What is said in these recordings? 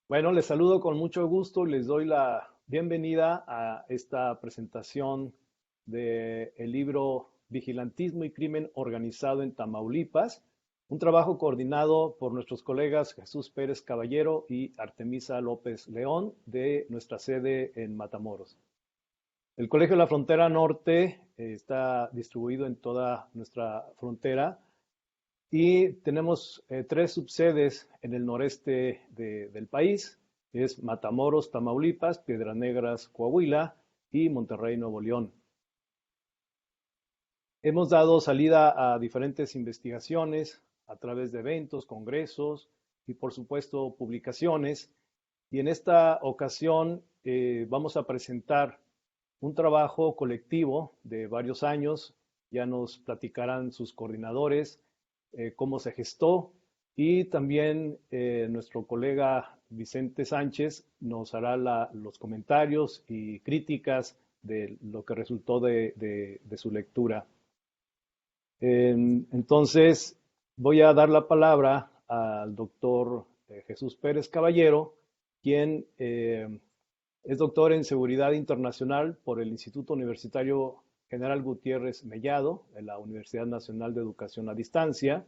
Bueno, les saludo con mucho gusto y les doy la bienvenida a esta presentación del libro Vigilantismo y Crimen Organizado en Tamaulipas, un trabajo coordinado por nuestros colegas Jesús Pérez Caballero y Artemisa López León de nuestra sede en Matamoros. El Colegio de la Frontera Norte está distribuido en toda nuestra frontera y tenemos tres subsedes en el noreste del país, es Matamoros, Tamaulipas, Piedras Negras, Coahuila y Monterrey, Nuevo León. Hemos dado salida a diferentes investigaciones a través de eventos, congresos y por supuesto publicaciones. Y en esta ocasión vamos a presentar un trabajo colectivo de varios años. Ya nos platicarán sus coordinadores cómo se gestó y también nuestro colega Vicente Sánchez nos hará los comentarios y críticas de lo que resultó de su lectura. Entonces, voy a dar la palabra al doctor Jesús Pérez Caballero, quien es doctor en Seguridad Internacional por el Instituto Universitario General Gutiérrez Mellado, de la Universidad Nacional de Educación a Distancia.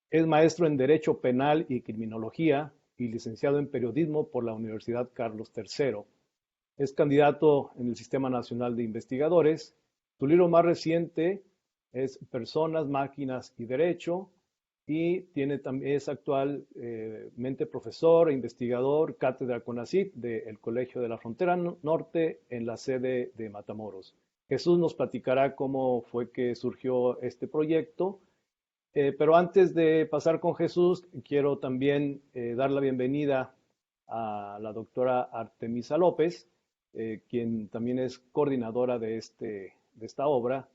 Es maestro en Derecho Penal y Criminología y licenciado en Periodismo por la Universidad Carlos III. Es candidato en el Sistema Nacional de Investigadores. Su libro más reciente es Personas, Máquinas y Derecho y es actualmente profesor e investigador cátedra CONACYT del Colegio de la Frontera Norte en la sede de Matamoros. Jesús nos platicará cómo fue que surgió este proyecto, pero antes de pasar con Jesús, quiero también dar la bienvenida a la doctora Artemisa López, quien también es coordinadora de esta obra.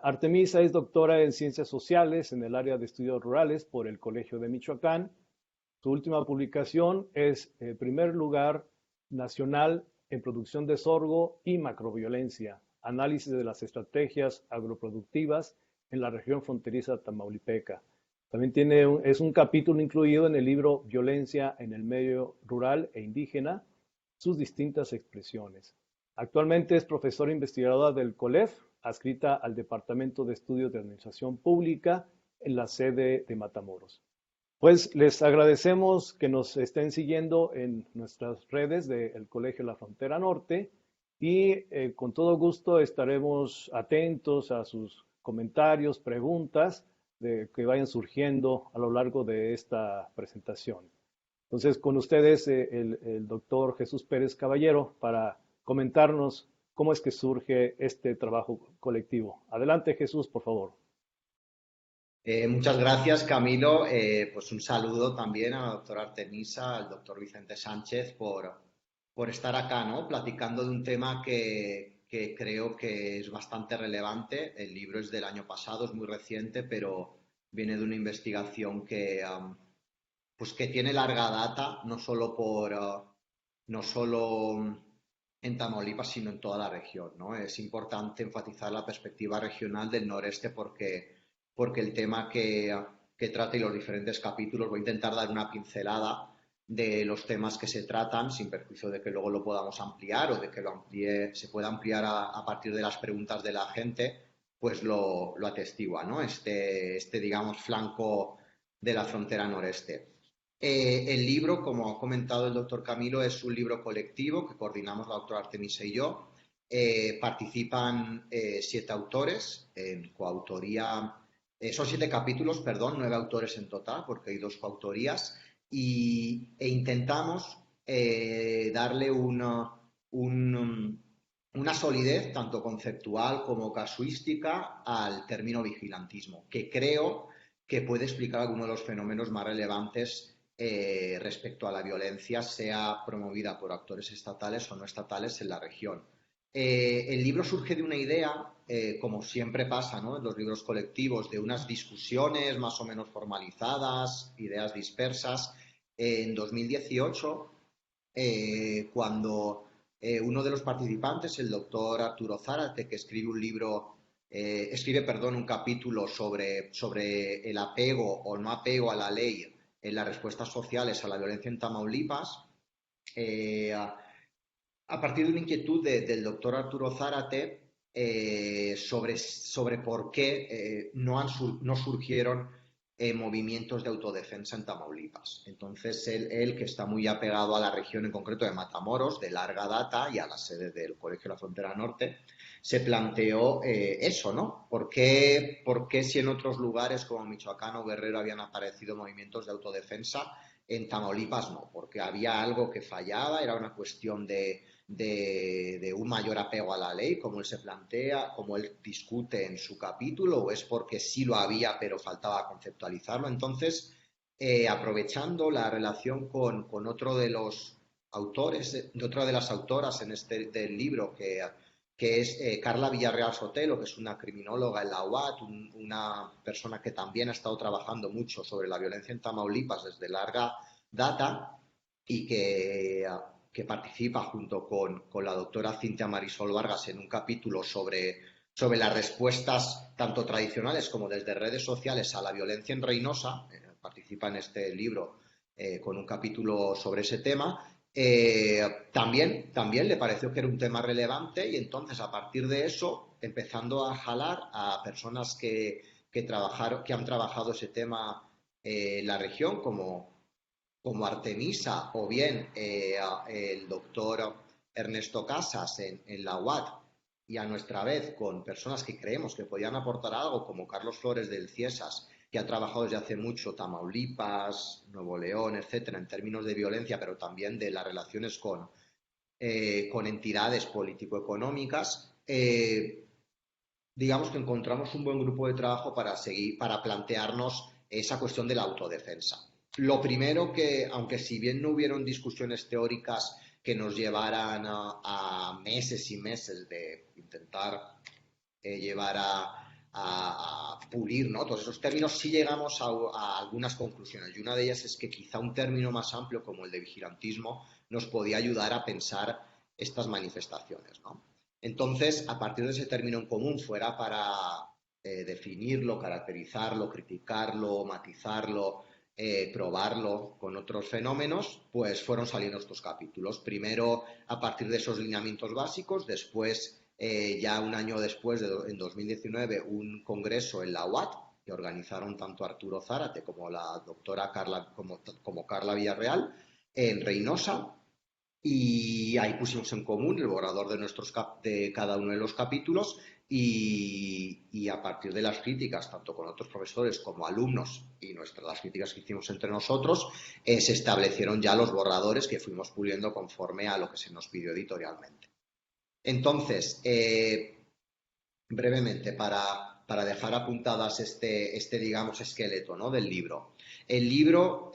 Artemisa es doctora en Ciencias Sociales en el área de Estudios Rurales por el Colegio de Michoacán. Su última publicación es Primer Lugar Nacional en Producción de Sorgo y Macroviolencia, análisis de las estrategias agroproductivas en la región fronteriza tamaulipeca. También es un capítulo incluido en el libro Violencia en el Medio Rural e Indígena, sus distintas expresiones. Actualmente es profesora investigadora del COLEF, adscrita al Departamento de Estudios de Administración Pública en la sede de Matamoros. Pues les agradecemos que nos estén siguiendo en nuestras redes del Colegio de la Frontera Norte y con todo gusto estaremos atentos a sus comentarios, preguntas que vayan surgiendo a lo largo de esta presentación. Entonces, con ustedes el doctor Jesús Pérez Caballero para comentarnos cómo es que surge este trabajo colectivo. Adelante, Jesús, por favor. Muchas gracias, Camilo. Pues un saludo también a la doctora Artemisa, al doctor Vicente Sánchez por estar acá, ¿no? Platicando de un tema que creo que es bastante relevante. El libro es del año pasado, es muy reciente, pero viene de una investigación pues que tiene larga data, no solo en Tamaulipas, sino en toda la región, ¿no? Es importante enfatizar la perspectiva regional del noreste porque el tema que trata y los diferentes capítulos voy a intentar dar una pincelada de los temas que se tratan, sin perjuicio de que luego lo podamos ampliar o de que se pueda ampliar a partir de las preguntas de la gente, pues lo atestigua, ¿no? Digamos, flanco de la frontera noreste. El libro, como ha comentado el doctor Camilo, es un libro colectivo que coordinamos la doctora Artemisa y yo. Participan 7 autores en coautoría. Son 7 capítulos, perdón, 9 autores en total, porque hay 2 coautorías, e intentamos darle una solidez, tanto conceptual como casuística, al término vigilantismo, que creo que puede explicar algunos de los fenómenos más relevantes respecto a la violencia, sea promovida por actores estatales o no estatales en la región. El libro surge de una idea, como siempre pasa, ¿no?, en los libros colectivos, de unas discusiones más o menos formalizadas, ideas dispersas. En 2018, cuando uno de los participantes, el doctor Arturo Zárate, que escribe un capítulo sobre el apego o no apego a la ley en las respuestas sociales a la violencia en Tamaulipas, A partir de una inquietud del doctor Arturo Zárate sobre por qué no surgieron movimientos de autodefensa en Tamaulipas. Entonces, él, que está muy apegado a la región en concreto de Matamoros, de larga data, y a la sede del Colegio de la Frontera Norte, se planteó eso, ¿no? ¿Por qué si en otros lugares como Michoacán o Guerrero habían aparecido movimientos de autodefensa, en Tamaulipas no? Porque había algo que fallaba, era una cuestión de un mayor apego a la ley, como él se plantea, como él discute en su capítulo, o es porque sí lo había, pero faltaba conceptualizarlo. Entonces, aprovechando la relación con otro de los autores, de otra de las autoras en del libro, que es Carla Villarreal Sotelo, que es una criminóloga en la UAT, una persona que también ha estado trabajando mucho sobre la violencia en Tamaulipas desde larga data y que participa junto con la doctora Cintia Marisol Vargas en un capítulo sobre las respuestas tanto tradicionales como desde redes sociales a la violencia en Reynosa. Participa en este libro con un capítulo sobre ese tema. También le pareció que era un tema relevante y entonces a partir de eso, empezando a jalar a personas que han trabajado ese tema en la región, como Artemisa o bien el doctor Ernesto Casas en la UAT, y a nuestra vez con personas que creemos que podían aportar algo, como Carlos Flores del CIESAS, que ha trabajado desde hace mucho Tamaulipas, Nuevo León, etcétera, en términos de violencia, pero también de las relaciones con entidades político-económicas. Digamos que encontramos un buen grupo de trabajo para plantearnos esa cuestión de la autodefensa. Lo primero que, aunque si bien no hubieron discusiones teóricas que nos llevaran a meses y meses de intentar llevar a pulir, ¿no?, todos esos términos, sí llegamos a algunas conclusiones. Y una de ellas es que quizá un término más amplio como el de vigilantismo nos podía ayudar a pensar estas manifestaciones, ¿no? Entonces, a partir de ese término en común, fuera para definirlo, caracterizarlo, criticarlo, matizarlo, probarlo con otros fenómenos, pues fueron saliendo estos capítulos. Primero a partir de esos lineamientos básicos, después, ya un año después, en 2019, un congreso en la UAT que organizaron tanto Arturo Zárate como la doctora como Carla Villarreal en Reynosa, y ahí pusimos en común el borrador de cada uno de los capítulos y a partir de las críticas, tanto con otros profesores como alumnos y las críticas que hicimos entre nosotros, se establecieron ya los borradores que fuimos puliendo conforme a lo que se nos pidió editorialmente. Entonces, brevemente, para dejar apuntadas digamos, esqueleto, ¿no?, del libro. El libro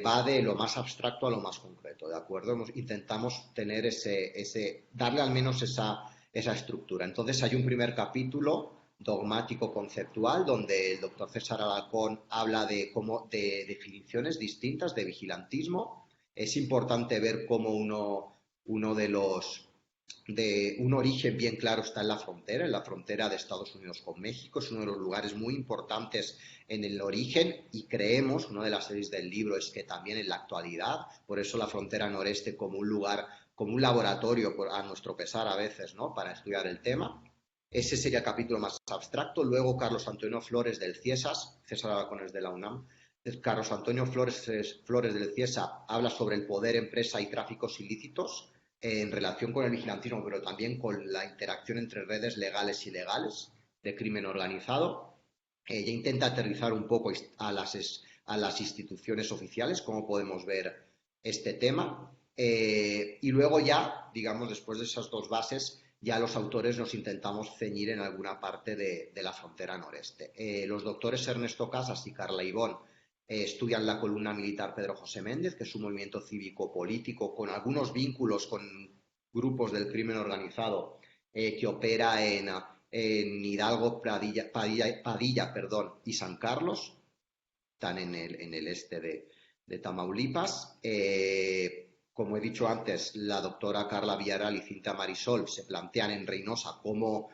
va de lo más abstracto a lo más concreto, ¿de acuerdo? Intentamos tener darle al menos esa estructura. Entonces hay un primer capítulo dogmático conceptual donde el doctor César Alarcón habla de definiciones distintas de vigilantismo. Es importante ver cómo uno de un origen bien claro está en la frontera de Estados Unidos con México. Es uno de los lugares muy importantes en el origen y creemos, una de las series del libro es que también en la actualidad, por eso la frontera noreste como un lugar, como un laboratorio, a nuestro pesar a veces, ¿no?, para estudiar el tema. Ese sería el capítulo más abstracto. Luego Carlos Antonio Flores del CIESAS, César Aracones de la UNAM, Carlos Antonio Flores del CIESA habla sobre el poder, empresa y tráficos ilícitos en relación con el vigilantismo, pero también con la interacción entre redes legales y ilegales de crimen organizado. Ella intenta aterrizar un poco a las instituciones oficiales, cómo podemos ver este tema. Y luego ya, digamos, después de esas dos bases, ya los autores nos intentamos ceñir en alguna parte de la frontera noreste. Los doctores Ernesto Casas y Carla Ibón estudian la columna militar Pedro José Méndez, que es un movimiento cívico-político con algunos vínculos con grupos del crimen organizado que opera en Hidalgo, Padilla, y San Carlos, están en el este de Tamaulipas. Como he dicho antes, la doctora Carla Villarreal y Cinta Marisol se plantean en Reynosa cómo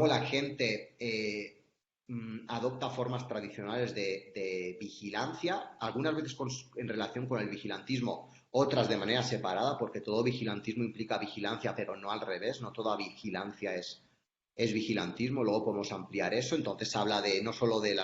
la gente adopta formas tradicionales de vigilancia, algunas veces en relación con el vigilantismo, otras de manera separada, porque todo vigilantismo implica vigilancia, pero no al revés, no toda vigilancia es vigilantismo, luego podemos ampliar eso, entonces habla de no solo de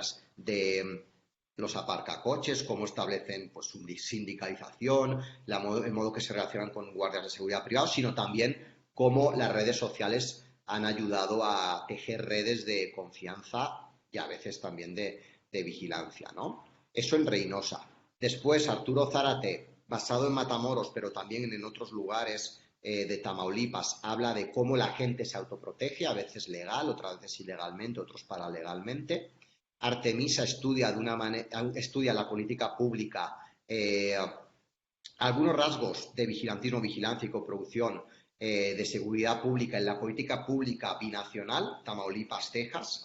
los aparcacoches, cómo establecen pues, su sindicalización, el modo que se relacionan con guardias de seguridad privados, sino también cómo las redes sociales han ayudado a tejer redes de confianza y a veces también de vigilancia, ¿no? Eso en Reynosa. Después, Arturo Zárate, basado en Matamoros, pero también en otros lugares de Tamaulipas, habla de cómo la gente se autoprotege, a veces legal, otras veces ilegalmente, otros paralegalmente. Artemisa estudia la política pública, algunos rasgos de vigilantismo, vigilancia y coproducción de seguridad pública en la política pública binacional, Tamaulipas, Texas,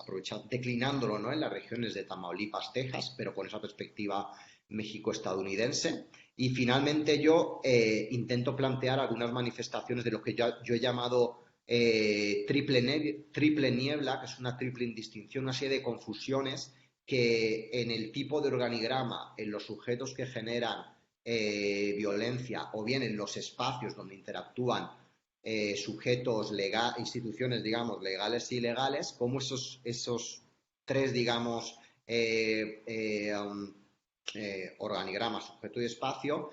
declinándolo, ¿no?, en las regiones de Tamaulipas, Texas, pero con esa perspectiva México-estadounidense. Y finalmente yo intento plantear algunas manifestaciones de lo que yo he llamado triple niebla, que es una triple indistinción, una serie de confusiones que en el tipo de organigrama, en los sujetos que generan violencia o bien en los espacios donde interactúan sujetos instituciones, digamos, legales e ilegales, como esos tres, digamos, organigramas, sujeto y espacio,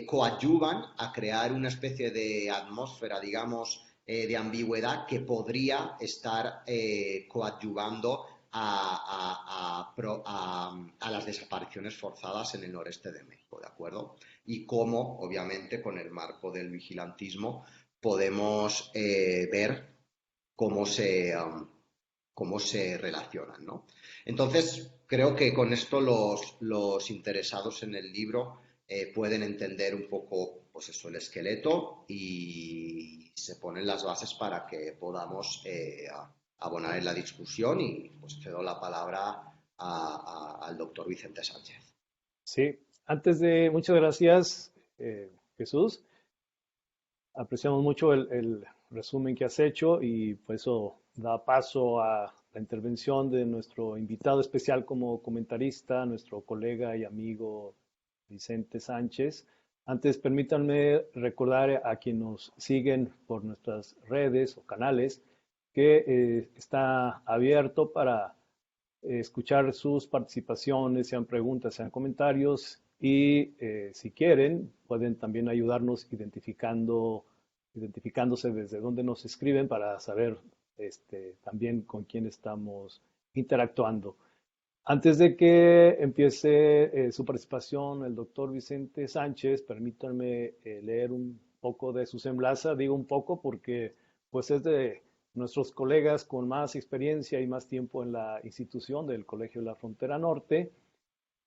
coadyuvan a crear una especie de atmósfera, digamos, de ambigüedad que podría estar coadyuvando a las desapariciones forzadas en el noreste de México, ¿de acuerdo? Y cómo, obviamente, con el marco del vigilantismo podemos ver cómo se relacionan, ¿no? Entonces, creo que con esto los interesados en el libro pueden entender un poco, pues eso, el esqueleto y se ponen las bases para que podamos abonar en la discusión y pues cedo la palabra al doctor Vicente Sánchez. Sí, muchas gracias, Jesús. Apreciamos mucho el resumen que has hecho y pues eso da paso a la intervención de nuestro invitado especial como comentarista, nuestro colega y amigo Vicente Sánchez. Antes, permítanme recordar a quienes nos siguen por nuestras redes o canales que está abierto para escuchar sus participaciones, sean preguntas, sean comentarios y si quieren pueden también ayudarnos identificándose desde dónde nos escriben para saber también con quién estamos interactuando. Antes de que empiece su participación el doctor Vicente Sánchez, permítanme leer un poco de su semblanza. Digo un poco porque pues es de nuestros colegas con más experiencia y más tiempo en la institución del Colegio de la Frontera Norte.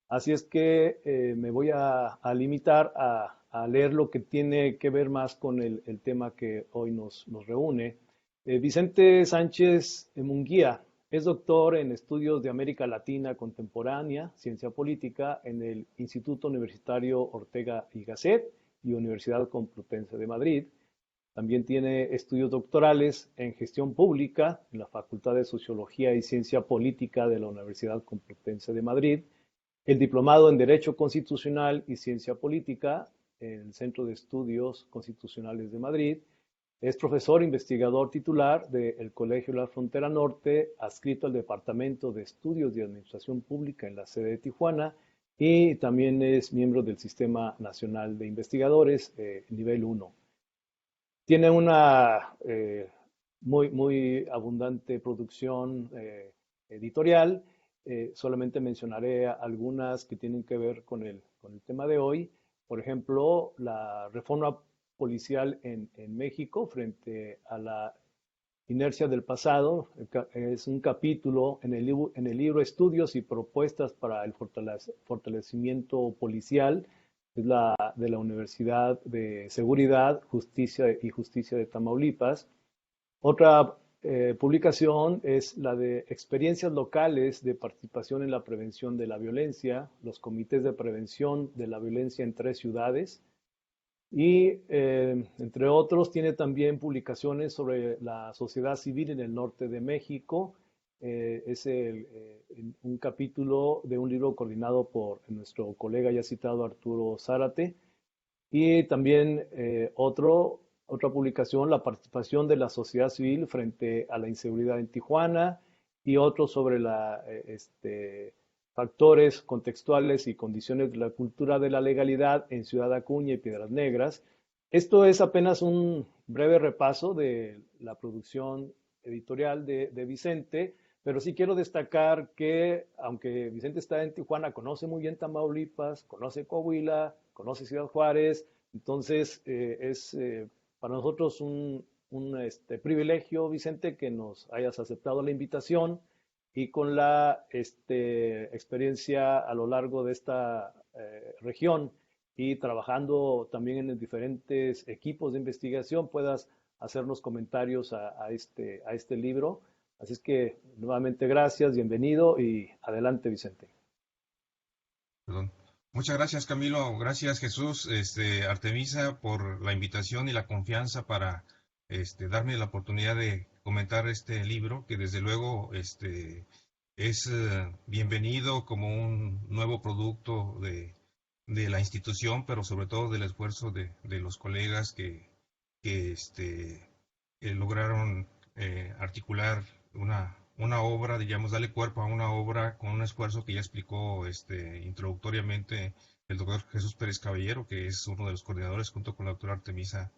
Así es que me voy a limitar a leer lo que tiene que ver más con el tema que hoy nos reúne. Vicente Sánchez Munguía es doctor en estudios de América Latina Contemporánea, Ciencia Política, en el Instituto Universitario Ortega y Gasset y Universidad Complutense de Madrid. También tiene estudios doctorales en Gestión Pública en la Facultad de Sociología y Ciencia Política de la Universidad Complutense de Madrid, el diplomado en Derecho Constitucional y Ciencia Política en el Centro de Estudios Constitucionales de Madrid. Es profesor investigador titular del Colegio de la Frontera Norte, adscrito al Departamento de Estudios de Administración Pública en la sede de Tijuana y también es miembro del Sistema Nacional de Investigadores, nivel 1. Tiene una muy abundante producción editorial. Solamente mencionaré algunas que tienen que ver con el tema de hoy. Por ejemplo, la reforma policial en México frente a la inercia del pasado. Es un capítulo en el libro Estudios y Propuestas para el Fortalecimiento Policial. Es de la Universidad de Seguridad, Justicia y Justicia de Tamaulipas. Otra publicación es la de Experiencias Locales de Participación en la Prevención de la Violencia, los comités de prevención de la violencia en 3 ciudades. Y entre otros tiene también publicaciones sobre la sociedad civil en el norte de México. Es un capítulo de un libro coordinado por nuestro colega ya citado Arturo Zárate. Y también otra publicación, la participación de la sociedad civil frente a la inseguridad en Tijuana, y otro sobre factores contextuales y condiciones de la cultura de la legalidad en Ciudad Acuña y Piedras Negras. Esto es apenas un breve repaso de la producción editorial de Vicente, pero sí quiero destacar que, aunque Vicente está en Tijuana, conoce muy bien Tamaulipas, conoce Coahuila, conoce Ciudad Juárez. Entonces es para nosotros un privilegio, Vicente, que nos hayas aceptado la invitación, y con la experiencia a lo largo de esta región y trabajando también en diferentes equipos de investigación, puedas hacernos comentarios a este libro. Así es que nuevamente gracias, bienvenido y adelante, Vicente. Perdón. Muchas gracias, Camilo. Gracias, Jesús, Artemisa, por la invitación y la confianza para darme la oportunidad de comentar este libro, que desde luego es bienvenido como un nuevo producto de la institución, pero sobre todo del esfuerzo de los colegas que lograron articular una obra, digamos, darle cuerpo a una obra con un esfuerzo que ya explicó introductoriamente el doctor Jesús Pérez Caballero, que es uno de los coordinadores junto con la doctora Artemisa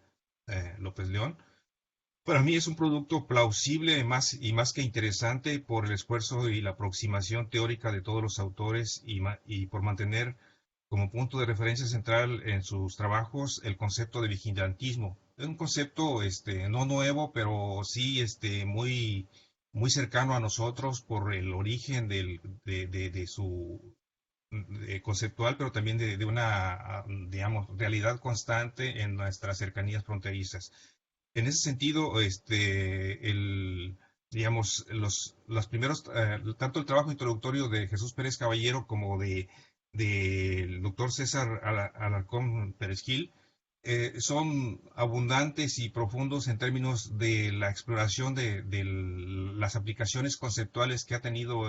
López León. Para mí es un producto plausible y más que interesante por el esfuerzo y la aproximación teórica de todos los autores y por mantener como punto de referencia central en sus trabajos el concepto de vigilantismo. Es un concepto no nuevo, pero sí muy, muy cercano a nosotros por el origen de su conceptual, pero también de una, digamos, realidad constante en nuestras cercanías fronterizas. En ese sentido, digamos, los primeros, tanto el trabajo introductorio de Jesús Pérez Caballero como del doctor César Alarcón Pérez Gil, son abundantes y profundos en términos de la exploración de las aplicaciones conceptuales que ha tenido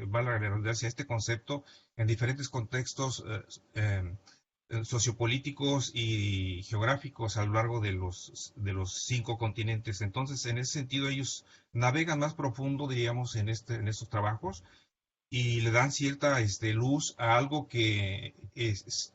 valga la redundancia, este concepto en diferentes contextos sociopolíticos y geográficos a lo largo de los 5 continentes. Entonces, en ese sentido, ellos navegan más profundo, diríamos, en estos trabajos, y le dan cierta luz a algo que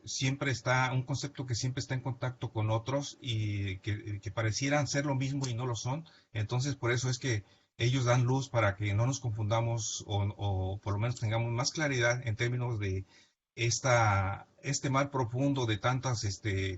siempre está, un concepto que siempre está en contacto con otros y que parecieran ser lo mismo y no lo son. Entonces, por eso es que ellos dan luz para que no nos confundamos o por lo menos tengamos más claridad en términos de este mar profundo de tantos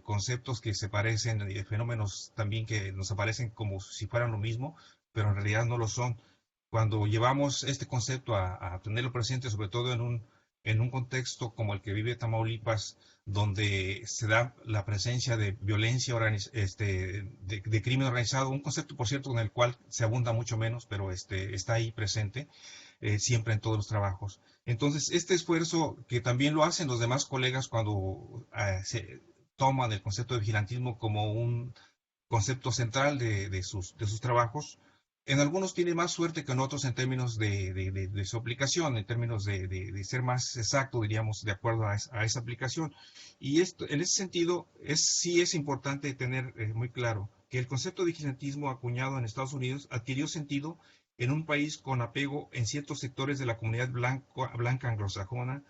conceptos que se parecen, y de fenómenos también que nos aparecen como si fueran lo mismo, pero en realidad no lo son. Cuando llevamos este concepto a tenerlo presente, sobre todo en un contexto como el que vive Tamaulipas, donde se da la presencia de violencia, de crimen organizado, un concepto, por cierto, en el cual se abunda mucho menos, pero está ahí presente siempre en todos los trabajos. Entonces, este esfuerzo que también lo hacen los demás colegas cuando se toman el concepto de vigilantismo como un concepto central de sus trabajos, en algunos tiene más suerte que en otros en términos de su aplicación, en términos de ser más exacto, diríamos, de acuerdo a esa aplicación. Y en ese sentido, sí es importante tener muy claro que el concepto de vigilantismo acuñado en Estados Unidos adquirió sentido en un país con apego en ciertos sectores de la comunidad blanca anglosajona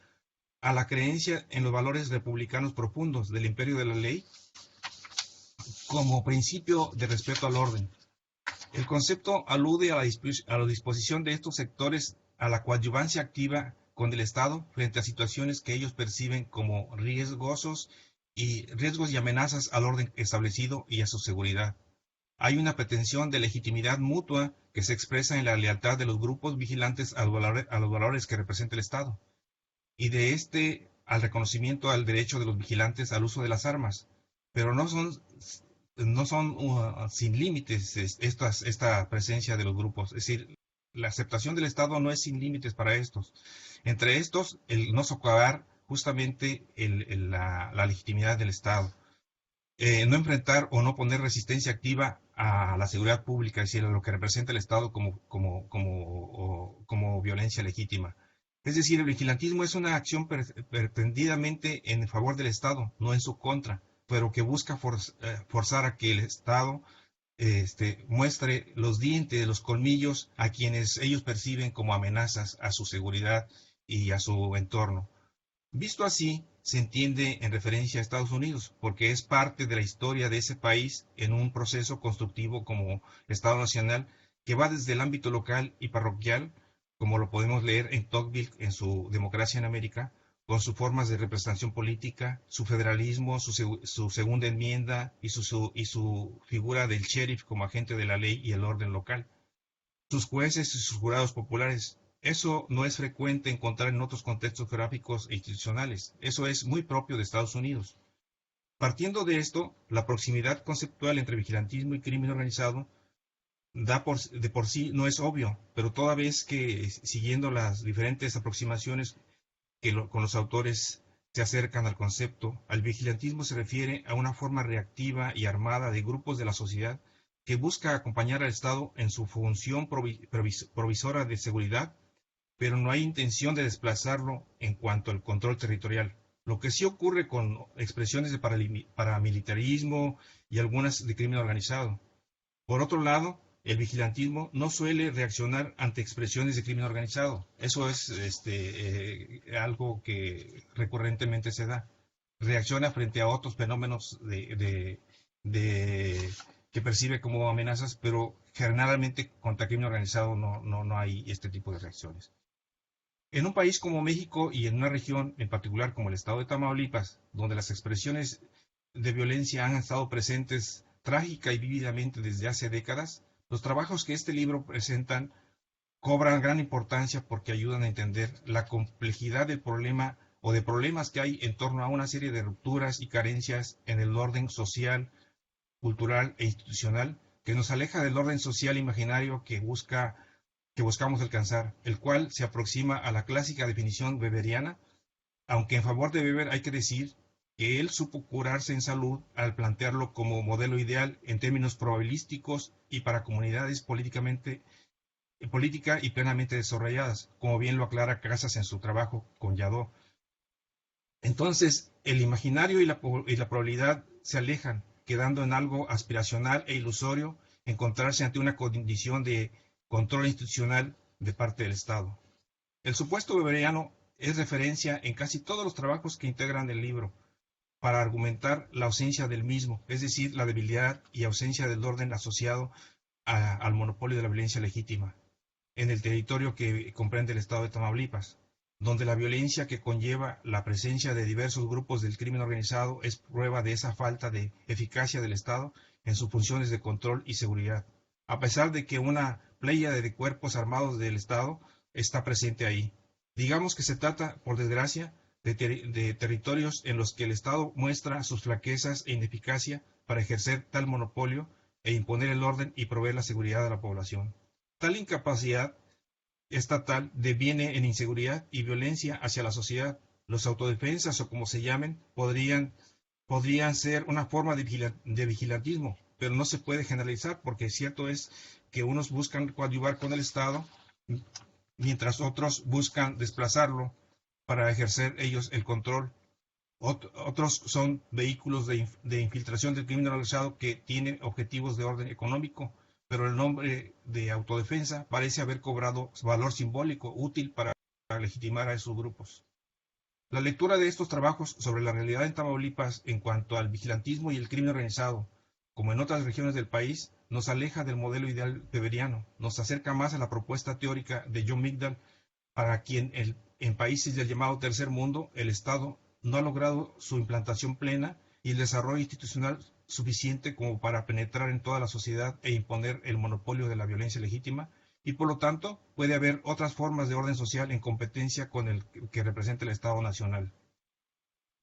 a la creencia en los valores republicanos profundos del imperio de la ley como principio de respeto al orden. El concepto alude a la disposición de estos sectores a la coadyuvancia activa con el Estado frente a situaciones que ellos perciben como riesgos y amenazas al orden establecido y a su seguridad. Hay una pretensión de legitimidad mutua que se expresa en la lealtad de los grupos vigilantes a los valores que representa el Estado, y de al reconocimiento al derecho de los vigilantes al uso de las armas, pero no son sin límites esta presencia de los grupos. Es decir, la aceptación del Estado no es sin límites para estos. Entre estos, el no socavar justamente la legitimidad del Estado. No enfrentar o no poner resistencia activa a la seguridad pública, es decir, a lo que representa el Estado como violencia legítima. Es decir, el vigilantismo es una acción pretendidamente en favor del Estado, no en su contra, pero que busca forzar a que el Estado muestre los dientes, los colmillos a quienes ellos perciben como amenazas a su seguridad y a su entorno. Visto así, se entiende en referencia a Estados Unidos, porque es parte de la historia de ese país en un proceso constructivo como Estado Nacional que va desde el ámbito local y parroquial, como lo podemos leer en Tocqueville en su Democracia en América, con sus formas de representación política, su federalismo, su segunda enmienda y su figura del sheriff como agente de la ley y el orden local, sus jueces y sus jurados populares. Eso no es frecuente encontrar en otros contextos geográficos e institucionales. Eso es muy propio de Estados Unidos. Partiendo de esto, la proximidad conceptual entre vigilantismo y crimen organizado de por sí no es obvio, pero toda vez que siguiendo las diferentes aproximaciones con los autores se acercan al concepto, al vigilantismo se refiere a una forma reactiva y armada de grupos de la sociedad que busca acompañar al Estado en su función provisora de seguridad, pero no hay intención de desplazarlo en cuanto al control territorial. Lo que sí ocurre con expresiones de paramilitarismo y algunas de crimen organizado. Por otro lado, el vigilantismo no suele reaccionar ante expresiones de crimen organizado. Eso es algo que recurrentemente se da. Reacciona frente a otros fenómenos que percibe como amenazas, pero generalmente contra crimen organizado no hay este tipo de reacciones. En un país como México y en una región en particular como el estado de Tamaulipas, donde las expresiones de violencia han estado presentes trágica y vívidamente desde hace décadas, los trabajos que este libro presentan cobran gran importancia porque ayudan a entender la complejidad del problema o de problemas que hay en torno a una serie de rupturas y carencias en el orden social, cultural e institucional que nos aleja del orden social imaginario que buscamos alcanzar, el cual se aproxima a la clásica definición weberiana, aunque en favor de Weber hay que decir que él supo curarse en salud al plantearlo como modelo ideal en términos probabilísticos y para comunidades política y plenamente desarrolladas, como bien lo aclara Casas en su trabajo con Jadot. Entonces, el imaginario y la probabilidad se alejan, quedando en algo aspiracional e ilusorio encontrarse ante una condición de control institucional de parte del Estado. El supuesto weberiano es referencia en casi todos los trabajos que integran el libro, para argumentar la ausencia del mismo, es decir, la debilidad y ausencia del orden asociado al monopolio de la violencia legítima, en el territorio que comprende el estado de Tamaulipas, donde la violencia que conlleva la presencia de diversos grupos del crimen organizado es prueba de esa falta de eficacia del Estado en sus funciones de control y seguridad, a pesar de que una pléyade de cuerpos armados del Estado está presente ahí. Digamos que se trata, por desgracia, de territorios en los que el Estado muestra sus flaquezas e ineficacia para ejercer tal monopolio e imponer el orden y proveer la seguridad a la población. Tal incapacidad estatal deviene en inseguridad y violencia hacia la sociedad. Los autodefensas, o como se llamen, podrían ser una forma de vigilantismo, pero no se puede generalizar porque cierto es que unos buscan coadyuvar con el Estado, mientras otros buscan desplazarlo para ejercer ellos el control. Otros son vehículos de infiltración del crimen organizado que tienen objetivos de orden económico, pero el nombre de autodefensa parece haber cobrado valor simbólico útil para legitimar a esos grupos. La lectura de estos trabajos sobre la realidad en Tamaulipas en cuanto al vigilantismo y el crimen organizado, como en otras regiones del país, nos aleja del modelo ideal weberiano, nos acerca más a la propuesta teórica de John Migdal, para quien en países del llamado tercer mundo el Estado no ha logrado su implantación plena y el desarrollo institucional suficiente como para penetrar en toda la sociedad e imponer el monopolio de la violencia legítima, y por lo tanto puede haber otras formas de orden social en competencia con el que representa el Estado Nacional.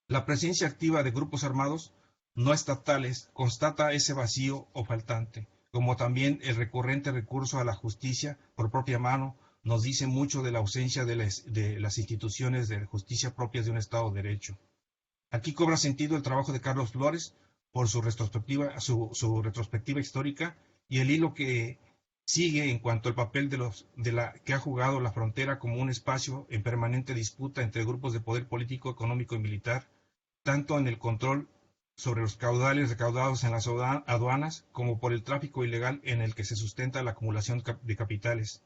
La presencia activa de grupos armados no estatales constata ese vacío o faltante, como también el recurrente recurso a la justicia por propia mano nos dice mucho de la ausencia de las instituciones de justicia propias de un Estado de Derecho. Aquí cobra sentido el trabajo de Carlos Flores por su retrospectiva histórica y el hilo que sigue en cuanto al papel que ha jugado la frontera como un espacio en permanente disputa entre grupos de poder político, económico y militar, tanto en el control sobre los caudales recaudados en las aduanas como por el tráfico ilegal en el que se sustenta la acumulación de capitales.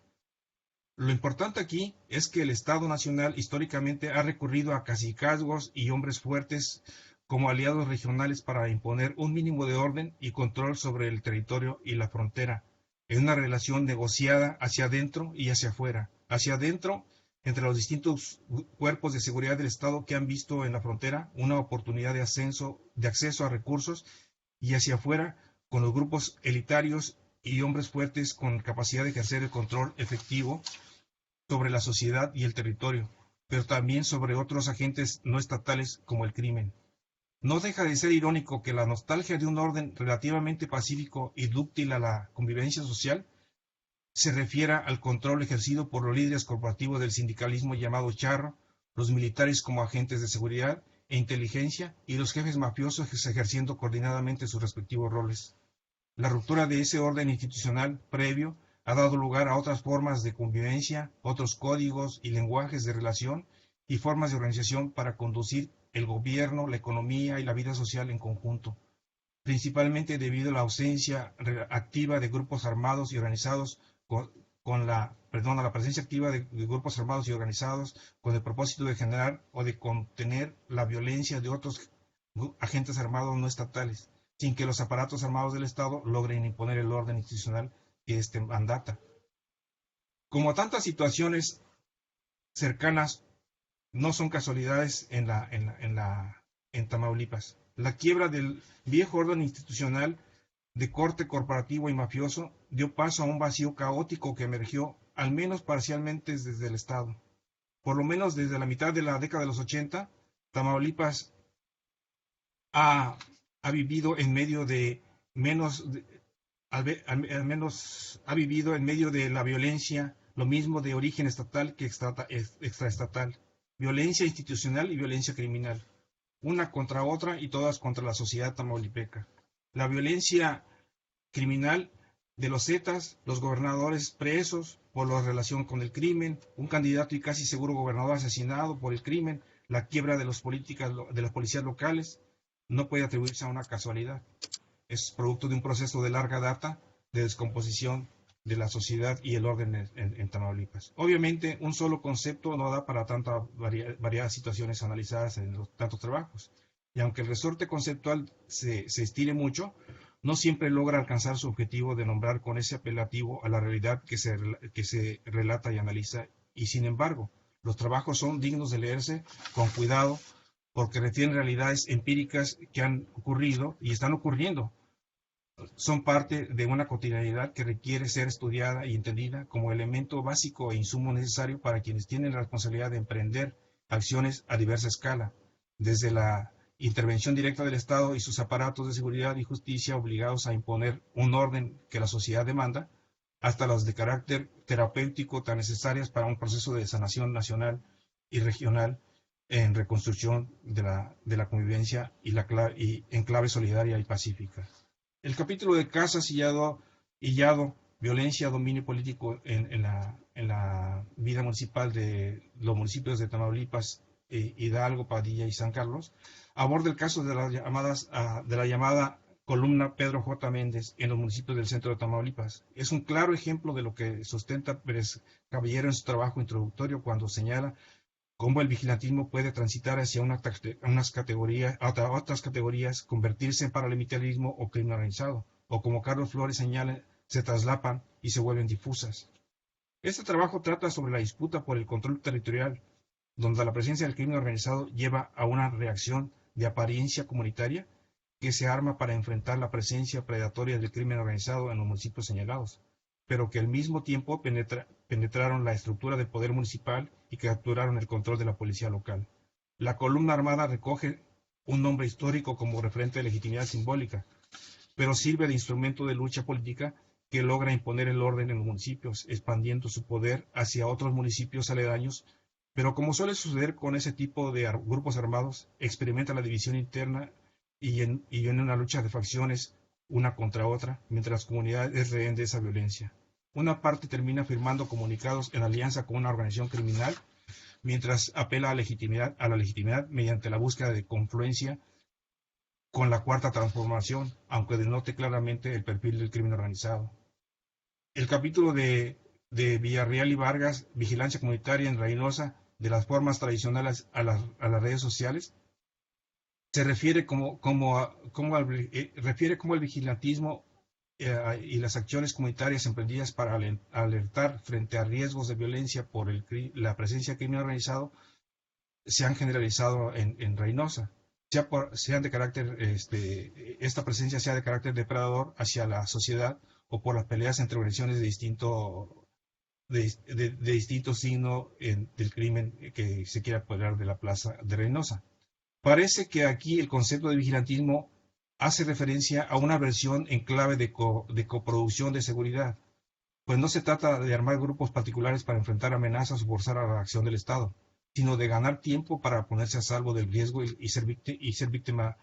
Lo importante aquí es que el Estado Nacional históricamente ha recurrido a cacicazgos y hombres fuertes como aliados regionales para imponer un mínimo de orden y control sobre el territorio y la frontera, en una relación negociada hacia adentro y hacia afuera. Hacia adentro, entre los distintos cuerpos de seguridad del Estado que han visto en la frontera una oportunidad de acceso a recursos, y hacia afuera, con los grupos elitarios y hombres fuertes con capacidad de ejercer el control efectivo sobre la sociedad y el territorio, pero también sobre otros agentes no estatales como el crimen. No deja de ser irónico que la nostalgia de un orden relativamente pacífico y dúctil a la convivencia social se refiera al control ejercido por los líderes corporativos del sindicalismo llamado charro, los militares como agentes de seguridad e inteligencia y los jefes mafiosos ejerciendo coordinadamente sus respectivos roles. La ruptura de ese orden institucional previo ha dado lugar a otras formas de convivencia, otros códigos y lenguajes de relación y formas de organización para conducir el gobierno, la economía y la vida social en conjunto, principalmente debido a la ausencia activa de grupos armados y organizados a la presencia activa de grupos armados y organizados con el propósito de generar o de contener la violencia de otros agentes armados no estatales, sin que los aparatos armados del Estado logren imponer el orden institucional que éste mandata. Como tantas situaciones cercanas, no son casualidades en Tamaulipas. La quiebra del viejo orden institucional de corte corporativo y mafioso dio paso a un vacío caótico que emergió, al menos parcialmente, desde el Estado. Por lo menos desde la mitad de la década de los 80, Tamaulipas ha vivido en medio de al menos ha vivido en medio de la violencia, lo mismo de origen estatal que extraestatal, violencia institucional y violencia criminal, una contra otra y todas contra la sociedad tamaulipeca. La violencia criminal de los Zetas, los gobernadores presos por la relación con el crimen, un candidato y casi seguro gobernador asesinado por el crimen, la quiebra de las policías locales, no puede atribuirse a una casualidad. Es producto de un proceso de larga data de descomposición de la sociedad y el orden en Tamaulipas. Obviamente, un solo concepto no da para tantas variadas situaciones analizadas en los tantos trabajos. Y aunque el resorte conceptual se estire mucho, no siempre logra alcanzar su objetivo de nombrar con ese apelativo a la realidad que se relata y analiza. Y sin embargo, los trabajos son dignos de leerse con cuidado porque refieren realidades empíricas que han ocurrido y están ocurriendo. Son parte de una cotidianidad que requiere ser estudiada y entendida como elemento básico e insumo necesario para quienes tienen la responsabilidad de emprender acciones a diversa escala, desde la intervención directa del Estado y sus aparatos de seguridad y justicia obligados a imponer un orden que la sociedad demanda, hasta las de carácter terapéutico tan necesarias para un proceso de sanación nacional y regional en reconstrucción de la convivencia y en clave solidaria y pacífica. El capítulo de Casa, Sillado, violencia, dominio político en la vida municipal de los municipios de Tamaulipas, Hidalgo, Padilla y San Carlos, aborda el caso de la llamada columna Pedro J. Méndez en los municipios del centro de Tamaulipas. Es un claro ejemplo de lo que sustenta Pérez Caballero en su trabajo introductorio cuando señala cómo el vigilantismo puede transitar hacia otras categorías, convertirse en paramilitarismo o crimen organizado, o como Carlos Flores señala, se traslapan y se vuelven difusas. Este trabajo trata sobre la disputa por el control territorial, donde la presencia del crimen organizado lleva a una reacción de apariencia comunitaria que se arma para enfrentar la presencia predatoria del crimen organizado en los municipios señalados, pero que al mismo tiempo penetraron la estructura del poder municipal y que capturaron el control de la policía local. La columna armada recoge un nombre histórico como referente de legitimidad simbólica, pero sirve de instrumento de lucha política que logra imponer el orden en los municipios, expandiendo su poder hacia otros municipios aledaños, pero como suele suceder con ese tipo de grupos armados, experimenta la división interna y en una lucha de facciones una contra otra, mientras la comunidad es rehén de esa violencia. Una parte termina firmando comunicados en alianza con una organización criminal, mientras apela a la legitimidad mediante la búsqueda de confluencia con la cuarta transformación, aunque denote claramente el perfil del crimen organizado. El capítulo de Villarreal y Vargas, Vigilancia Comunitaria en Reynosa, de las formas tradicionales a las redes sociales, se refiere refiere como el vigilantismo y las acciones comunitarias emprendidas para alertar frente a riesgos de violencia por la presencia de crimen organizado se han generalizado en Reynosa. Sean de carácter, esta presencia sea de carácter depredador hacia la sociedad o por las peleas entre organizaciones de distinto signo del crimen que se quiera apoderar de la plaza de Reynosa. Parece que aquí el concepto de vigilantismo hace referencia a una versión en clave de coproducción de seguridad, pues no se trata de armar grupos particulares para enfrentar amenazas o forzar a la acción del Estado, sino de ganar tiempo para ponerse a salvo del riesgo y ser víctima,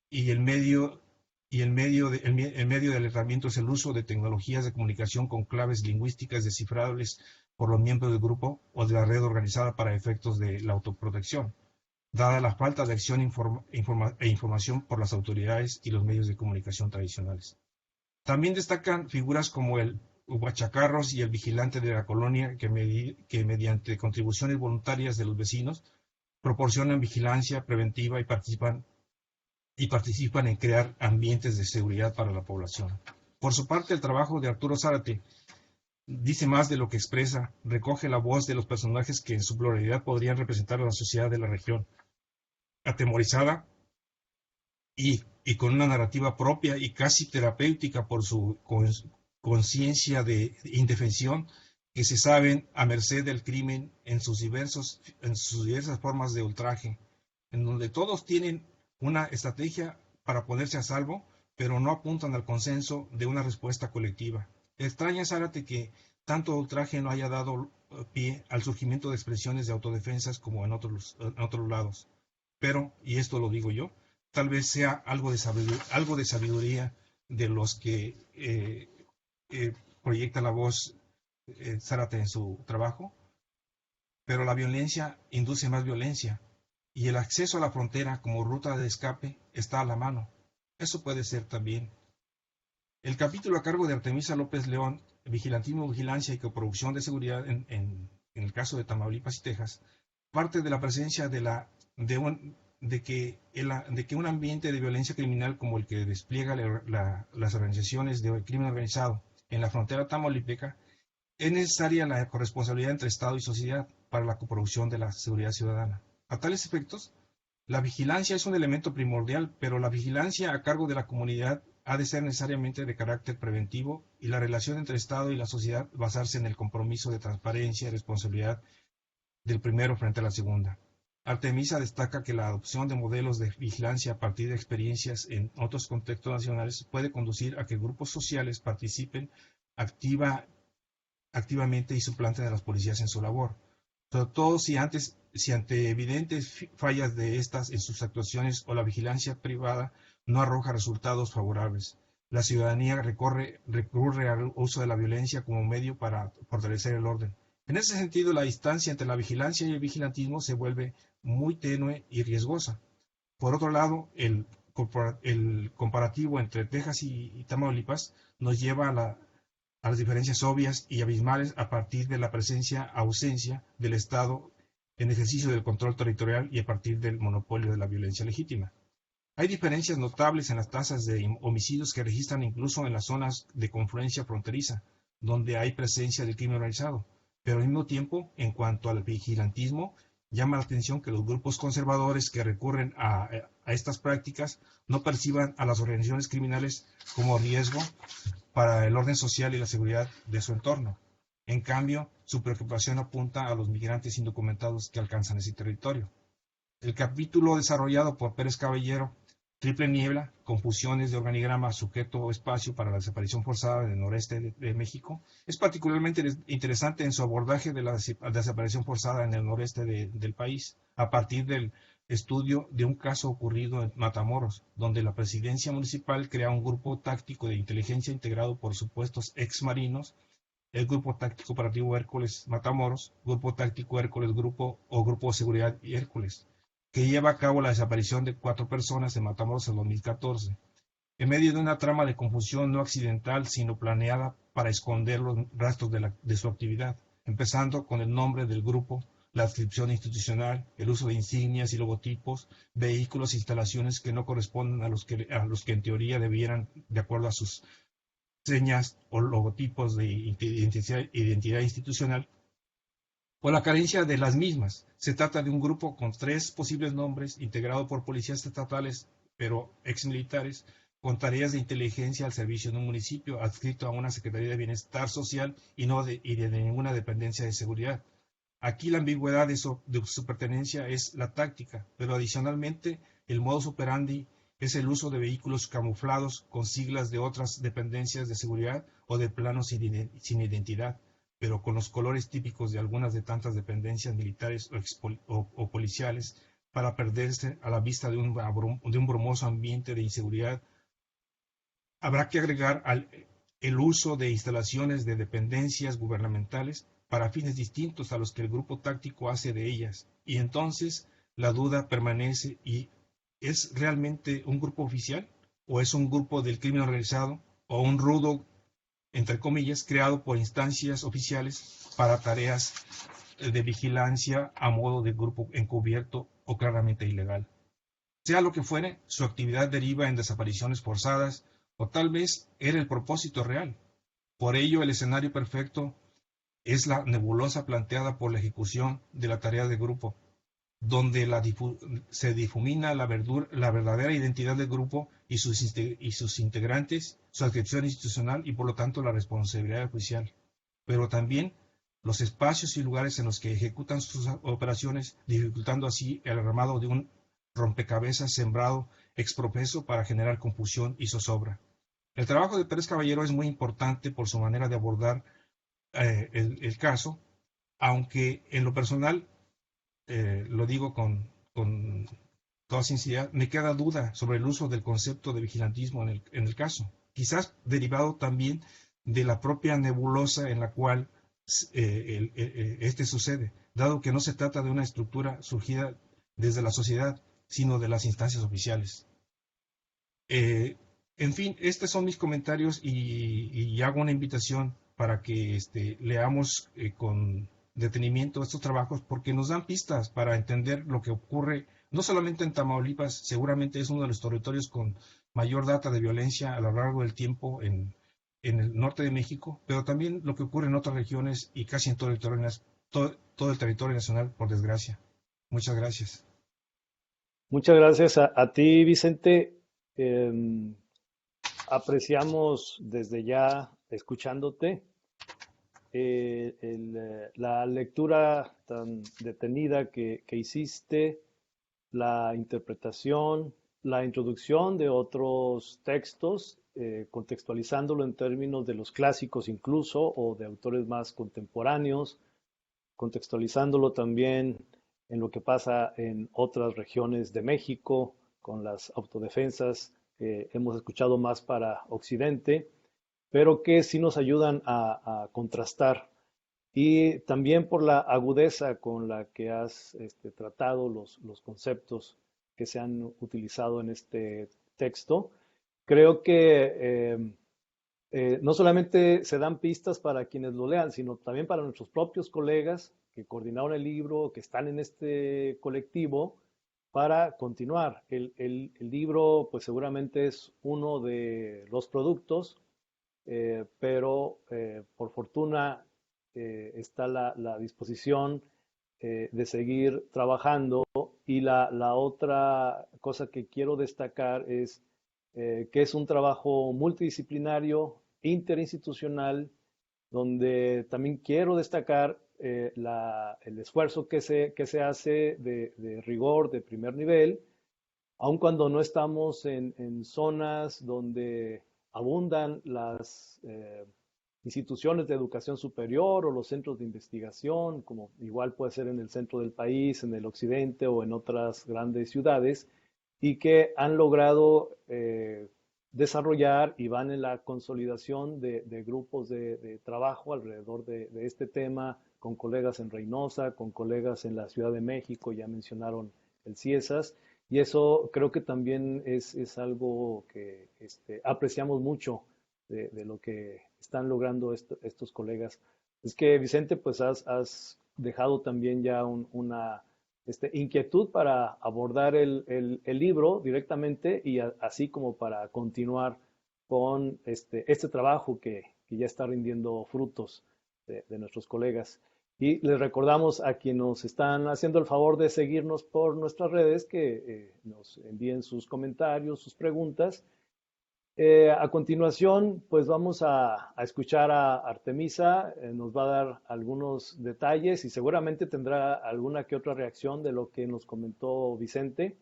y el medio de alertamiento es el uso de tecnologías de comunicación con claves lingüísticas descifrables por los miembros del grupo o de la red organizada para efectos de la autoprotección, dada la falta de acción e información por las autoridades y los medios de comunicación tradicionales. También destacan figuras como el guachacarros y el vigilante de la colonia que mediante contribuciones voluntarias de los vecinos proporcionan vigilancia preventiva y participan en crear ambientes de seguridad para la población. Por su parte, el trabajo de Arturo Zárate dice más de lo que expresa, recoge la voz de los personajes que en su pluralidad podrían representar a la sociedad de la región, atemorizada y con una narrativa propia y casi terapéutica por su conciencia de indefensión, que se saben a merced del crimen en sus diversas formas de ultraje, en donde todos tienen una estrategia para ponerse a salvo, pero no apuntan al consenso de una respuesta colectiva. Extraña Zárate que tanto ultraje no haya dado pie al surgimiento de expresiones de autodefensas como en otros lados. Pero, y esto lo digo yo, tal vez sea algo de sabiduría de los que proyecta la voz Zárate en su trabajo, pero la violencia induce más violencia y el acceso a la frontera como ruta de escape está a la mano. Eso puede ser también. El capítulo a cargo de Artemisa López León, Vigilantismo, Vigilancia y Coproducción de Seguridad en el caso de Tamaulipas y Texas, parte de la presencia de que un ambiente de violencia criminal como el que despliega las organizaciones de crimen organizado en la frontera tamaulipeca, es necesaria la corresponsabilidad entre Estado y sociedad para la coproducción de la seguridad ciudadana. A tales efectos, la vigilancia es un elemento primordial, pero la vigilancia a cargo de la comunidad ha de ser necesariamente de carácter preventivo y la relación entre Estado y la sociedad basarse en el compromiso de transparencia y responsabilidad del primero frente a la segunda. Artemisa destaca que la adopción de modelos de vigilancia a partir de experiencias en otros contextos nacionales puede conducir a que grupos sociales participen activamente y suplanten a las policías en su labor, sobre todo si ante evidentes fallas de estas en sus actuaciones o la vigilancia privada no arroja resultados favorables. La ciudadanía recurre al uso de la violencia como medio para fortalecer el orden. En ese sentido, la distancia entre la vigilancia y el vigilantismo se vuelve muy tenue y riesgosa. Por otro lado, el comparativo entre Texas y Tamaulipas nos lleva a las diferencias obvias y abismales a partir de la ausencia del Estado en ejercicio del control territorial y a partir del monopolio de la violencia legítima. Hay diferencias notables en las tasas de homicidios que registran incluso en las zonas de confluencia fronteriza, donde hay presencia del crimen organizado, pero al mismo tiempo, en cuanto al vigilantismo, llama la atención que los grupos conservadores que recurren a estas prácticas no perciban a las organizaciones criminales como riesgo para el orden social y la seguridad de su entorno. En cambio, su preocupación apunta a los migrantes indocumentados que alcanzan ese territorio. El capítulo desarrollado por Pérez Caballero, Triple Niebla, Confusiones de organigrama sujeto-espacio para la desaparición forzada en el noreste de México, es particularmente interesante en su abordaje de la desaparición forzada en el noreste del país, a partir del estudio de un caso ocurrido en Matamoros, donde la presidencia municipal crea un grupo táctico de inteligencia integrado por supuestos exmarinos el Grupo Táctico Operativo Hércules Matamoros, Grupo Táctico Hércules Grupo o Grupo de Seguridad Hércules, que lleva a cabo la desaparición de 4 personas en Matamoros en 2014, en medio de una trama de confusión no accidental, sino planeada para esconder los rastros de su actividad, empezando con el nombre del grupo, la adscripción institucional, el uso de insignias y logotipos, vehículos e instalaciones que no corresponden a los que en teoría debieran, de acuerdo a sus señas o logotipos de identidad institucional, o la carencia de las mismas. Se trata de un grupo con 3 posibles nombres, integrado por policías estatales, pero exmilitares, con tareas de inteligencia al servicio de un municipio, adscrito a una Secretaría de Bienestar Social y de ninguna dependencia de seguridad. Aquí la ambigüedad de su pertenencia es la táctica, pero adicionalmente el modus operandi es el uso de vehículos camuflados con siglas de otras dependencias de seguridad o de planos sin identidad, pero con los colores típicos de algunas de tantas dependencias militares o policiales, para perderse a la vista de un brumoso ambiente de inseguridad. Habrá que agregar el uso de instalaciones de dependencias gubernamentales para fines distintos a los que el grupo táctico hace de ellas. Y entonces la duda permanece: ¿y es realmente un grupo oficial? ¿O es un grupo del crimen organizado? ¿O un rudo, entre comillas, creado por instancias oficiales para tareas de vigilancia a modo de grupo encubierto o claramente ilegal? Sea lo que fuere, su actividad deriva en desapariciones forzadas, o tal vez era el propósito real. Por ello, el escenario perfecto es la nebulosa planteada por la ejecución de la tarea de grupo, donde se difumina la verdadera identidad del grupo y sus integrantes, su adscripción institucional y por lo tanto la responsabilidad oficial, pero también los espacios y lugares en los que ejecutan sus operaciones, dificultando así el armado de un rompecabezas sembrado exprofeso para generar confusión y zozobra. El trabajo de Pérez Caballero es muy importante por su manera de abordar el caso, aunque en lo personal, lo digo con toda sinceridad, me queda duda sobre el uso del concepto de vigilantismo en el caso, quizás derivado también de la propia nebulosa en la cual este sucede, dado que no se trata de una estructura surgida desde la sociedad, sino de las instancias oficiales. En fin, estos son mis comentarios y hago una invitación para que leamos con detenimiento estos trabajos, porque nos dan pistas para entender lo que ocurre no solamente en Tamaulipas, seguramente es uno de los territorios con mayor data de violencia a lo largo del tiempo en el norte de México, pero también lo que ocurre en otras regiones y casi en todo el territorio nacional, por desgracia. Muchas gracias. Muchas gracias a ti, Vicente. Em, Apreciamos desde ya, escuchándote, la lectura tan detenida que hiciste, la interpretación, la introducción de otros textos, contextualizándolo en términos de los clásicos incluso, o de autores más contemporáneos, contextualizándolo también en lo que pasa en otras regiones de México, con las autodefensas que hemos escuchado más para Occidente, pero que sí nos ayudan a contrastar. Y también por la agudeza con la que has tratado los conceptos que se han utilizado en este texto. Creo que no solamente se dan pistas para quienes lo lean, sino también para nuestros propios colegas que coordinaron el libro, que están en este colectivo, para continuar. El libro, pues seguramente es uno de los productos, pero por fortuna está la disposición de seguir trabajando. Y la otra cosa que quiero destacar es que es un trabajo multidisciplinario, interinstitucional, donde también quiero destacar el esfuerzo que se hace de rigor de primer nivel, aun cuando no estamos en zonas donde abundan las instituciones de educación superior o los centros de investigación, como igual puede ser en el centro del país, en el occidente o en otras grandes ciudades, y que han logrado desarrollar y van en la consolidación de grupos de trabajo alrededor de este tema, con colegas en Reynosa, con colegas en la Ciudad de México, ya mencionaron el CIESAS, y eso creo que también es algo que apreciamos mucho de lo que están logrando estos colegas. Es que, Vicente, pues has dejado también ya una inquietud para abordar el libro directamente y así como para continuar con este trabajo que ya está rindiendo frutos de nuestros colegas. Y les recordamos a quienes nos están haciendo el favor de seguirnos por nuestras redes que nos envíen sus comentarios, sus preguntas. A continuación, pues vamos a escuchar a Artemisa, nos va a dar algunos detalles y seguramente tendrá alguna que otra reacción de lo que nos comentó Vicente.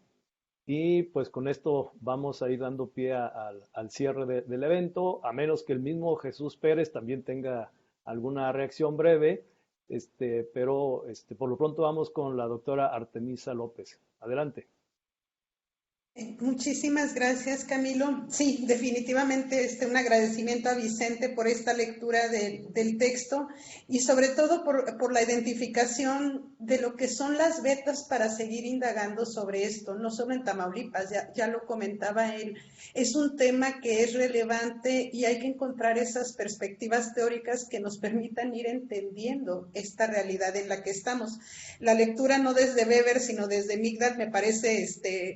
Y pues con esto vamos a ir dando pie al cierre del evento, a menos que el mismo Jesús Pérez también tenga alguna reacción breve, pero por lo pronto vamos con la doctora Artemisa López. Adelante. Muchísimas gracias, Camilo. Sí, definitivamente un agradecimiento a Vicente por esta lectura del texto y sobre todo por la identificación de lo que son las vetas para seguir indagando sobre esto, no solo en Tamaulipas, ya lo comentaba él, es un tema que es relevante y hay que encontrar esas perspectivas teóricas que nos permitan ir entendiendo esta realidad en la que estamos. La lectura no desde Weber, sino desde Migdal me parece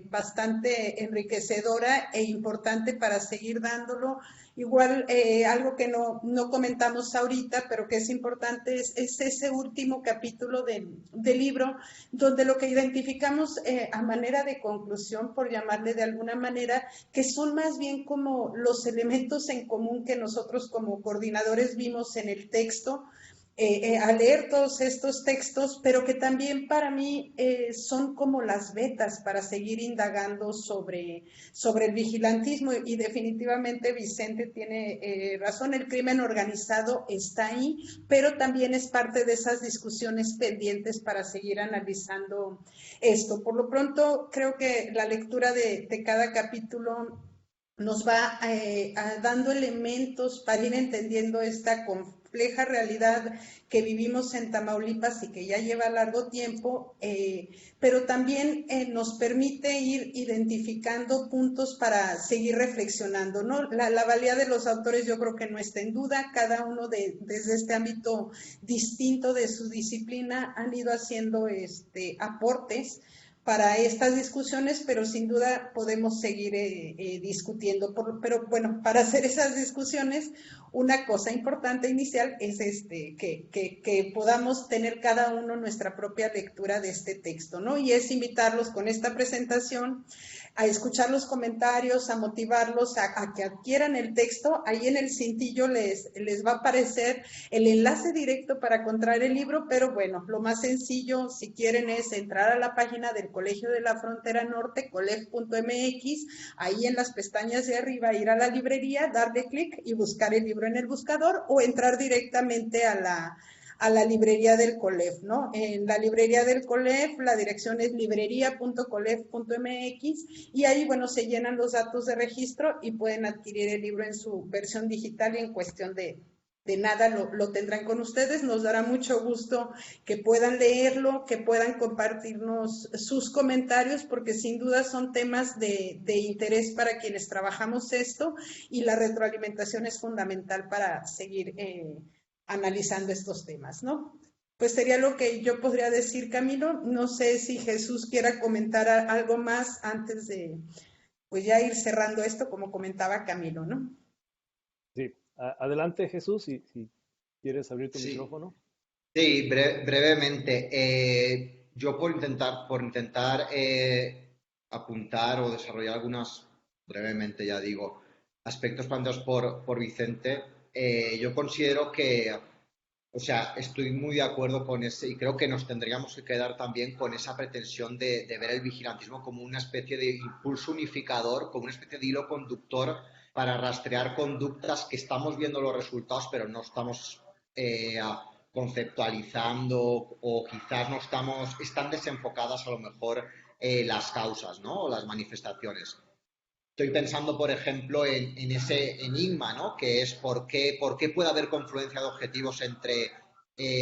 bastante enriquecedora e importante para seguir dándolo. Igual, algo que no comentamos ahorita, pero que es importante, es ese último capítulo del libro, donde lo que identificamos a manera de conclusión, por llamarle de alguna manera, que son más bien como los elementos en común que nosotros como coordinadores vimos en el texto, a leer todos estos textos, pero que también para mí son como las vetas para seguir indagando sobre el vigilantismo y definitivamente Vicente tiene razón, el crimen organizado está ahí, pero también es parte de esas discusiones pendientes para seguir analizando esto. Por lo pronto, creo que la lectura de cada capítulo nos va dando elementos para ir entendiendo esta compleja realidad que vivimos en Tamaulipas y que ya lleva largo tiempo, pero también nos permite ir identificando puntos para seguir reflexionando, ¿no? La valía de los autores yo creo que no está en duda, cada uno desde este ámbito distinto de su disciplina han ido haciendo aportes para estas discusiones, pero sin duda podemos seguir discutiendo. Pero bueno, para hacer esas discusiones, una cosa importante inicial es que podamos tener cada uno nuestra propia lectura de este texto, ¿no? Y es invitarlos con esta presentación a escuchar los comentarios, a motivarlos a que adquieran el texto. Ahí en el cintillo les va a aparecer el enlace directo para encontrar el libro, pero bueno, lo más sencillo, si quieren, es entrar a la página del Colegio de la Frontera Norte, colef.mx, ahí en las pestañas de arriba, ir a la librería, darle clic y buscar el libro en el buscador o entrar directamente a la librería del COLEF, ¿no? En la librería del COLEF, la dirección es librería.colef.mx y ahí, bueno, se llenan los datos de registro y pueden adquirir el libro en su versión digital y en cuestión de nada lo tendrán con ustedes. Nos dará mucho gusto que puedan leerlo, que puedan compartirnos sus comentarios, porque sin duda son temas de interés para quienes trabajamos esto y la retroalimentación es fundamental para seguir analizando estos temas, ¿no? Pues sería lo que yo podría decir, Camilo. No sé si Jesús quiera comentar algo más antes de, pues ya ir cerrando esto, como comentaba Camilo, ¿no? Sí, adelante Jesús, si quieres abrir tu Sí, micrófono. sí, brevemente. Yo por intentar apuntar o desarrollar algunas, brevemente ya digo, aspectos planteados por Vicente, yo considero que, o sea, estoy muy de acuerdo con ese y creo que nos tendríamos que quedar también con esa pretensión de ver el vigilantismo como una especie de impulso unificador, como una especie de hilo conductor para rastrear conductas que estamos viendo los resultados, pero no estamos conceptualizando o quizás están desenfocadas a lo mejor las causas, ¿no? O las manifestaciones. Estoy pensando, por ejemplo, en ese enigma, ¿no? Que es por qué puede haber confluencia de objetivos entre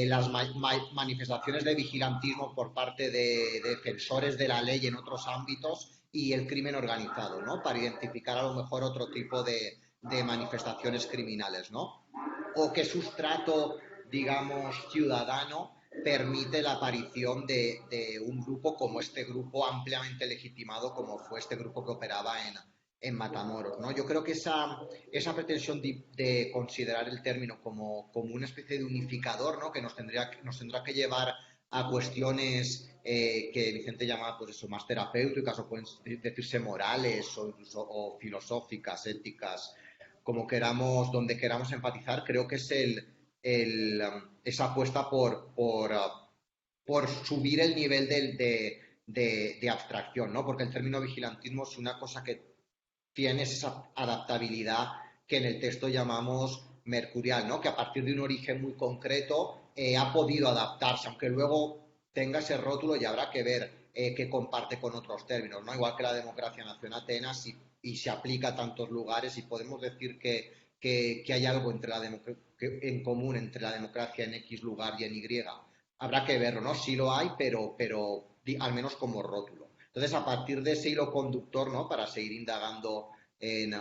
las manifestaciones de vigilantismo por parte de defensores de la ley en otros ámbitos y el crimen organizado, ¿no? Para identificar a lo mejor otro tipo de manifestaciones criminales, ¿no? O qué sustrato, digamos, ciudadano permite la aparición de un grupo como este grupo ampliamente legitimado como fue este grupo que operaba en Matamoros, ¿no? Yo creo que esa pretensión de considerar el término como una especie de unificador, ¿no? Que nos tendrá que llevar a cuestiones que Vicente llama, pues eso, más terapéuticas o pueden decirse morales o incluso o filosóficas, éticas, como queramos, donde queramos empatizar, creo que es esa apuesta por subir el nivel de abstracción, ¿no? Porque el término vigilantismo es una cosa que tiene esa adaptabilidad que en el texto llamamos mercurial, ¿no? Que a partir de un origen muy concreto ha podido adaptarse, aunque luego tenga ese rótulo y habrá que ver qué comparte con otros términos, ¿no? Igual que la democracia nació en Atenas y se aplica a tantos lugares y podemos decir que hay algo en común entre la democracia en X lugar y en Y. Habrá que verlo, ¿no? Sí lo hay, pero al menos como rótulo. Entonces, a partir de ese hilo conductor, ¿no? Para seguir indagando en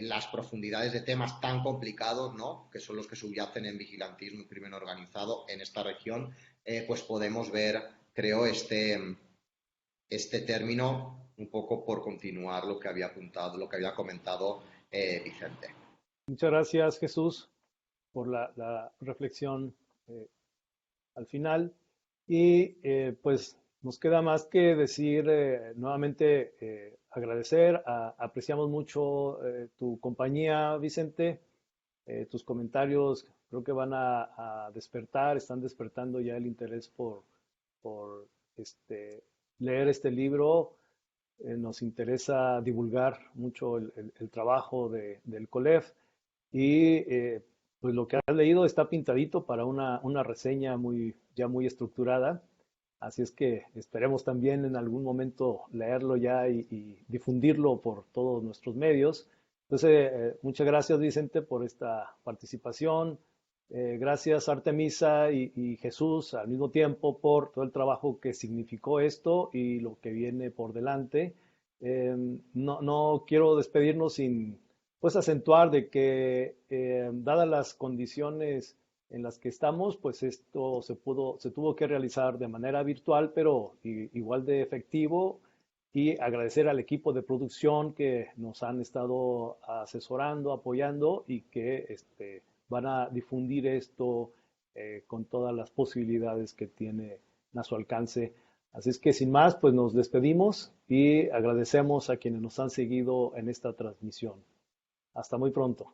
las profundidades de temas tan complicados, ¿no? Que son los que subyacen en vigilantismo y crimen organizado en esta región, pues podemos ver, creo, este término un poco por continuar lo que había apuntado, lo que había comentado Vicente. Muchas gracias, Jesús, por la reflexión al final. Y pues nos queda más que decir nuevamente agradecer, apreciamos mucho tu compañía, Vicente, tus comentarios creo que van a despertar, están despertando ya el interés por leer este libro. Nos interesa divulgar mucho el trabajo del COLEF y pues lo que has leído está pintadito para una reseña ya muy estructurada. Así es que esperemos también en algún momento leerlo ya y difundirlo por todos nuestros medios. Entonces, muchas gracias Vicente por esta participación. Gracias Artemisa y Jesús al mismo tiempo por todo el trabajo que significó esto y lo que viene por delante. No quiero despedirnos sin pues acentuar de que dadas las condiciones en las que estamos, pues esto se tuvo que realizar de manera virtual, pero igual de efectivo, y agradecer al equipo de producción que nos han estado asesorando, apoyando y que van a difundir esto con todas las posibilidades que tiene a su alcance. Así es que sin más, pues nos despedimos y agradecemos a quienes nos han seguido en esta transmisión. Hasta muy pronto.